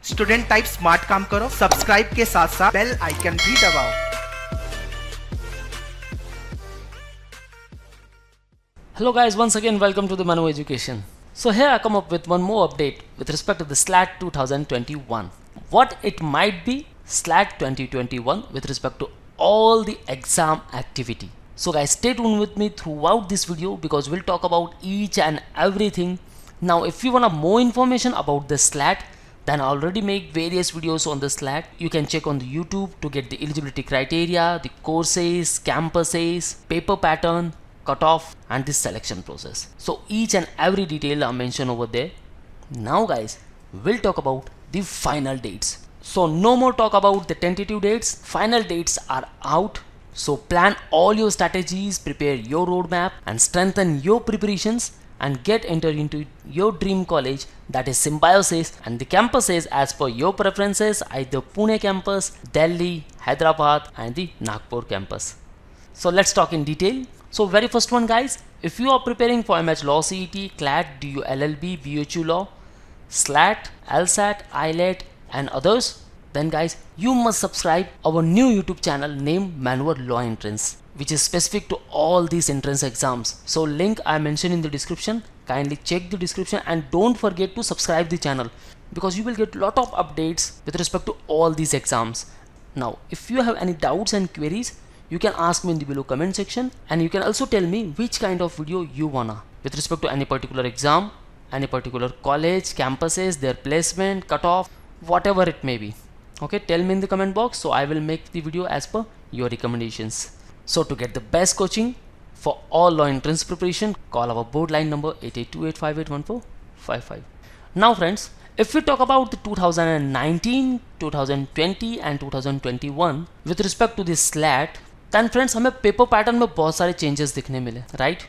Student type smart काम करो, subscribe के साथ साथ बेल आइकन भी दबाओ। Hello guys, once again welcome to the Manu Education. So here I come up with one more update with respect to the SLAT 2021. What it might be SLAT 2021 with respect to all the exam activity. So guys, stay tuned with me throughout this video because we'll talk about each and everything. Now if you want more information about the SLAT, then I already make various videos on the SLAT. You can check on the YouTube to get the eligibility criteria, the courses, campuses, paper pattern, cutoff and the selection process. So each and every detail are mentioned over there. Now guys, we'll talk about the final dates. So no more talk about the tentative dates. Final dates are out. So plan all your strategies, prepare your roadmap and strengthen your preparations and get entered into your dream college, that is Symbiosis, and the campuses as per your preferences, either Pune campus, Delhi, Hyderabad and the Nagpur campus. So let's talk in detail. So very first one guys, if you are preparing for MH Law CET, CLAT, DU LLB, BHU Law, SLAT, LSAT, ILET and others, then guys you must subscribe our new YouTube channel named Manual Law Entrance, which is specific to all these entrance exams. So link I mentioned in the description. Kindly check the description and don't forget to subscribe the channel because you will get lot of updates with respect to all these exams. Now if you have any doubts and queries, you can ask me in the below comment section, and you can also tell me which kind of video you wanna with respect to any particular exam, any particular college, campuses, their placement, cutoff, whatever it may be. Okay, tell me in the comment box, so I will make the video as per your recommendations. So to get the best coaching for all law entrance preparation, call our board line number 8828581455. Now friends, if we talk about the 2019, 2020 and 2021 with respect to the SLAT, then friends हमें paper pattern में बहुत सारे changes दिखने मिले, right?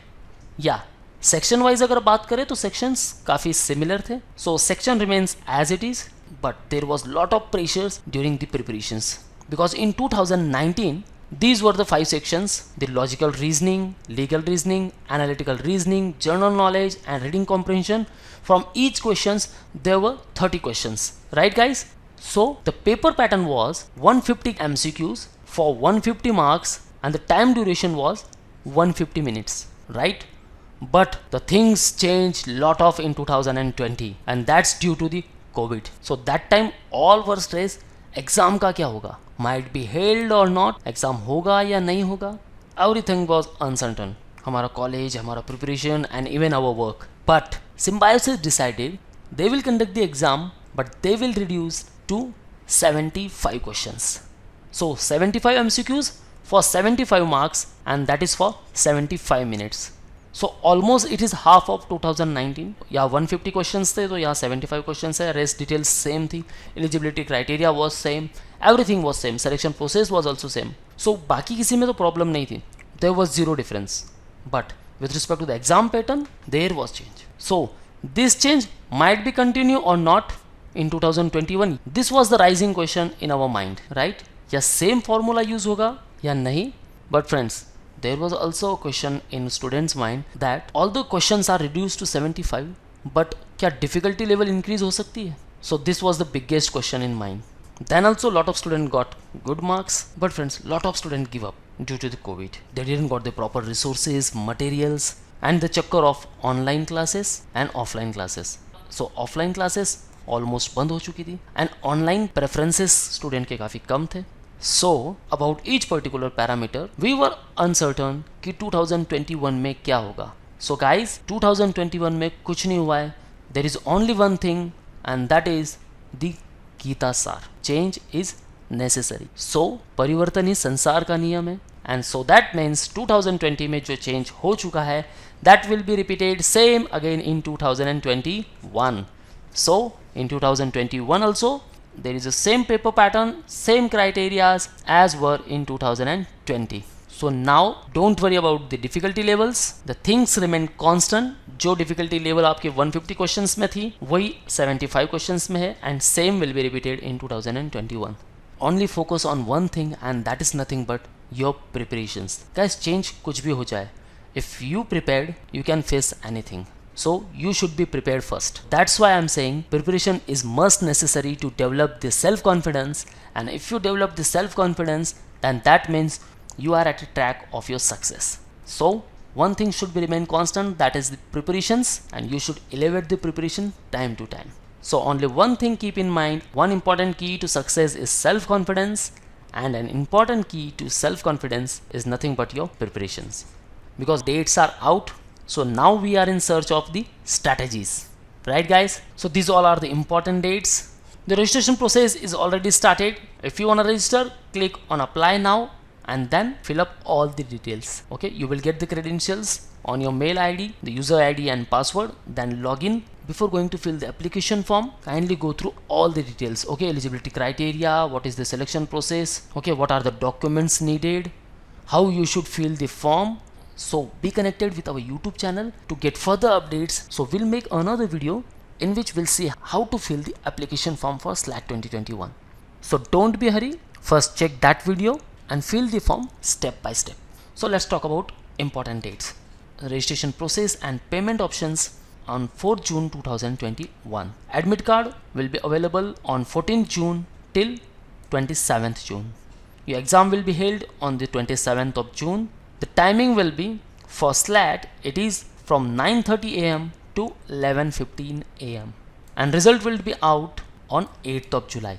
या section wise अगर बात करें तो सेक्शंस काफ़ी सिमिलर थे. So section remains as it is, but there was lot of pressures during the preparations because in 2019 these were the 5 sections: the logical reasoning, legal reasoning, analytical reasoning, general knowledge and reading comprehension. From each questions there were 30 questions, right guys? So the paper pattern was 150 MCQs for 150 marks and the time duration was 150 minutes, right? But the things changed lot of in 2020 and that's due to the COVID. So that time all were stressed, exam का क्या होगा, might be held or not, exam होगा या नहीं होगा, everything was uncertain. हमारा college, हमारा preparation and even our work. But Symbiosis decided they will conduct the exam but they will reduce to 75 questions. So 75 MCQs for 75 marks and that is for 75 minutes. So almost it is half of 2019. यहाँ 150 questions थे तो यहाँ 75 questions है. Rest details same थी. Eligibility criteria was same. Everything was same. Selection process was also same. So बाकी किसी में तो problem नहीं थी. There was zero difference. But with respect to the exam pattern, there was change. So this change might be continue or not in 2021. This was the rising question in our mind, right? या same formula use होगा या नहीं? But friends, there was also a question in students mind that although questions are reduced to 75, but क्या difficulty level increase हो सकती है? So this was the biggest question in mind. Then also lot of students got good marks, but friends, lot of students give up due to the COVID. They didn't got the proper resources, materials and the chakkar of online classes and offline classes. So offline classes almost बंद हो चुकी थी and online preferences student के काफ़ी कम थे. So about each particular parameter we were uncertain कि 2021 में क्या होगा. So guys, 2021 में कुछ नहीं हुआ है. There is only one thing and that is the Gita सार. Change is necessary. So परिवर्तन ही संसार का नियम है and so that means 2020 में जो change हो चुका है that will be repeated same again in 2021. So in 2021 also there is the same paper pattern, same criterias as were in 2020. So now don't worry about the difficulty levels. The things remain constant. जो difficulty level आपके 150 questions में थी वही 75 questions में है and same will be repeated in 2021. Only focus on one thing and that is nothing but your preparations. Guys, change कुछ भी हो जाए, if you prepared you can face anything. So you should be prepared first. That's why I'm saying preparation is must necessary to develop the self-confidence, and if you develop the self-confidence, then that means you are at a track of your success. So one thing should be remain constant, that is the preparations, and you should elevate the preparation time to time. So only one thing keep in mind, one important key to success is self-confidence, and an important key to self-confidence is nothing but your preparations. Because dates are out, so now we are in search of the strategies, right guys? So these all are the important dates. The registration process is already started. If you want to register, click on apply now and then fill up all the details. Okay, you will get the credentials on your mail ID, the user ID and password, then log in. Before going to fill the application form, kindly go through all the details. Okay, eligibility criteria, what is the selection process, okay, what are the documents needed, how you should fill the form. So be connected with our YouTube channel to get further updates. So we'll make another video in which we'll see how to fill the application form for SLAT 2021. So don't be hurry, first check that video and fill the form step by step. So let's talk about important dates. Registration process and payment options on 4th June 2021. Admit card will be available on 14th June till 27th June. Your exam will be held on the 27th of June. The timing will be for SLAT, it is from 9:30 am to 11:15 am, and result will be out on 8th of July.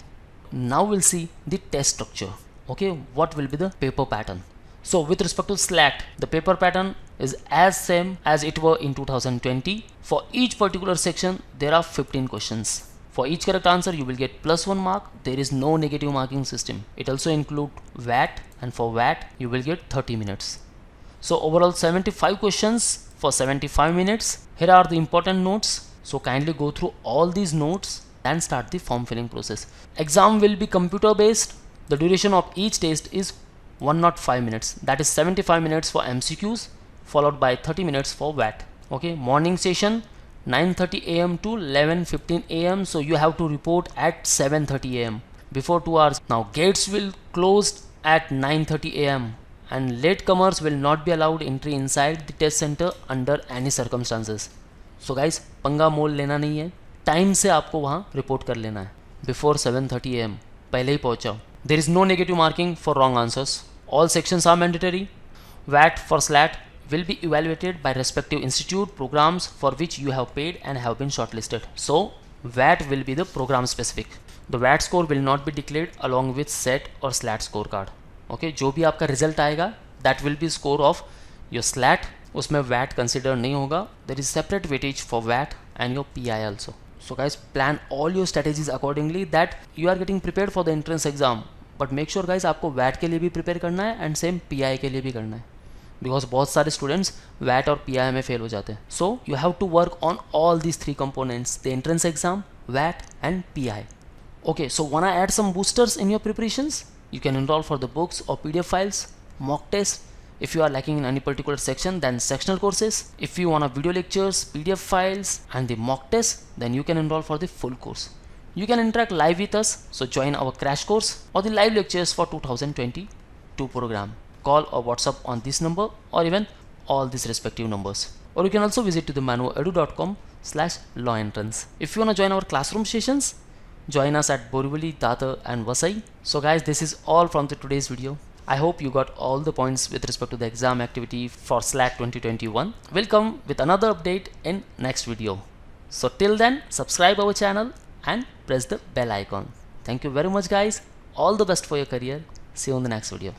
Now we'll see the test structure. Okay, what will be the paper pattern? So with respect to SLAT, the paper pattern is as same as it were in 2020. For each particular section, there are 15 questions. For each correct answer, you will get +1 mark. There is no negative marking system. It also includes VAT, and for VAT, you will get 30 minutes. So overall 75 questions for 75 minutes. Here are the important notes. So kindly go through all these notes and start the form filling process. Exam will be computer based. The duration of each test is 105 minutes. That is 75 minutes for MCQs, followed by 30 minutes for VAT. Okay, morning session 9:30 am to 11:15 am. So you have to report at 7:30 am before 2 hours. Now gates will close at 9:30 am. And latecomers will not be allowed entry inside the test center under any circumstances. So guys, पंगा मोल लेना नहीं है, time से आपको वहाँ report कर लेना है. Before 7:30 am पहले ही पहुँच जाओ. There is no negative marking for wrong answers. All sections are mandatory. VAT for SLAT will be evaluated by respective institute programs for which you have paid and have been shortlisted. So VAT will be the program specific. The VAT score will not be declared along with SET or SLAT scorecard. Okay जो भी आपका result आएगा that will be score of your SLAT, उसमें वैट consider नहीं होगा. There is separate weightage for वैट and your PI also. So guys plan all your strategies accordingly that you are getting prepare for the entrance exam. But make sure guys आपको वैट के लिए भी प्रिपेयर करना है एंड सेम PI के लिए भी करना है, बिकॉज बहुत सारे स्टूडेंट्स वैट और PI में फेल हो जाते हैं. So you have to work on all these 3 components, the entrance exam, वैट and PI. Okay, so wanna add some boosters in your preparations? You can enroll for the books or PDF files, mock tests. If you are lacking in any particular section, then sectional courses. If you want video lectures, PDF files and the mock tests, then you can enroll for the full course. You can interact live with us, so join our crash course or the live lectures for 2022 program. Call or WhatsApp on this number or even all these respective numbers. Or you can also visit to the manuedu.com/lawentrance. If you want to join our classroom sessions, join us at Borivali, Dadar and Vasai. So guys, this is all from today's video. I hope you got all the points with respect to the exam activity for SLAT 2021. We'll come with another update in next video. So till then, subscribe our channel and press the bell icon. Thank you very much guys. All the best for your career. See you in the next video.